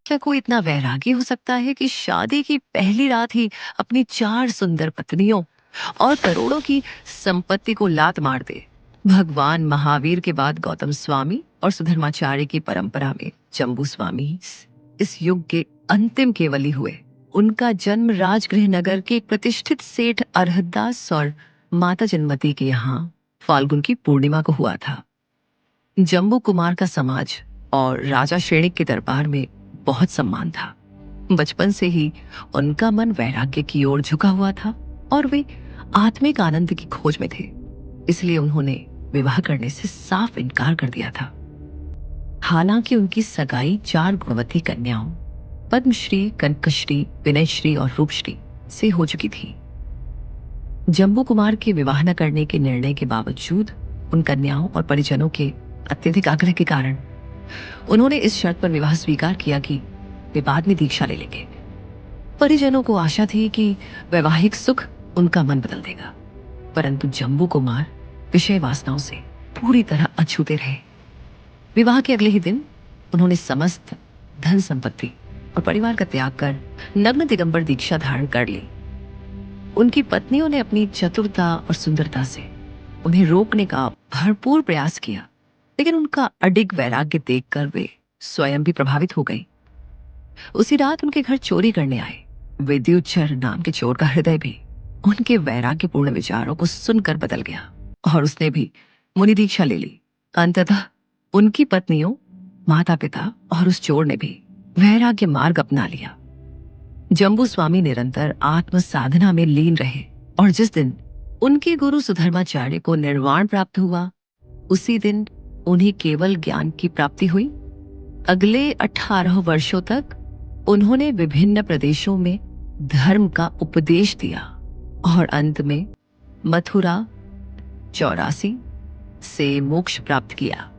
क्या कोई इतना वैरागी हो सकता है कि शादी की पहली रात ही अपनी 4 सुंदर पत्नियों और करोड़ों की संपत्ति को लात मार दे? भगवान महावीर के बाद गौतम स्वामी और सुधर्माचार्य की परंपरा में जम्बू स्वामी इस युग के अंतिम केवली हुए। उनका जन्म राजगृह नगर के एक प्रतिष्ठित सेठ अरहदास और माता जन्मती के यहाँ फाल्गुन की पूर्णिमा को हुआ था। जम्बू कुमार का समाज और राजा श्रेणिक के दरबार में बहुत सम्मान था। बचपन से ही उनका मन वैराग्य की ओर झुका हुआ था और वे आत्मिक आनंद की खोज में थे। इसलिए उन्होंने विवाह करने से साफ इनकार कर दिया था। हालांकि उनकी सगाई 4 गुणवती कन्याओं पद्मश्री, कनकश्री, विनयश्री और रूपश्री से हो चुकी थी। जम्बू कुमार के विवाह न करने के निर्णय के बावजूद उन कन्याओं और परिजनों के अत्यधिक आग्रह के कारण उन्होंने इस शर्त पर विवाह स्वीकार किया कि वे बाद में दीक्षा ले लेंगे। परिजनों को आशा थी कि वैवाहिक सुख उनका मन बदल देगा, परंतु जम्बू कुमार विषय वासनाओं से पूरी तरह अछूते रहे। विवाह के अगले ही दिन उन्होंने समस्त धन संपत्ति और परिवार का त्याग कर नग्न दिगंबर दीक्षा धारण कर ली। उनकी पत्नियों ने अपनी चतुरता और सुंदरता से उन्हें रोकने का भरपूर प्रयास किया, लेकिन उनका अडिग वैराग्य देखकर वे स्वयं भी प्रभावित हो गई। उसी रात उनके घर चोरी करने आए विद्युच्चर नाम के चोर का हृदय भी उनके वैराग्यपूर्ण विचारों को सुनकर बदल गया और उसने भी मुनि दीक्षा ले ली। अंततः उनकी पत्नियों, माता पिता और उस चोर ने भी वैराग्य मार्ग अपना लिया। जम्बू स्वामी निरंतर आत्म साधना में लीन रहे और जिस दिन उनके गुरु सुधर्माचार्य को निर्वाण प्राप्त हुआ, उसी दिन उन्हें केवल ज्ञान की प्राप्ति हुई। अगले 18 वर्षों तक उन्होंने विभिन्न प्रदेशों में धर्म का उपदेश दिया और अंत में मथुरा 84 से मोक्ष प्राप्त किया।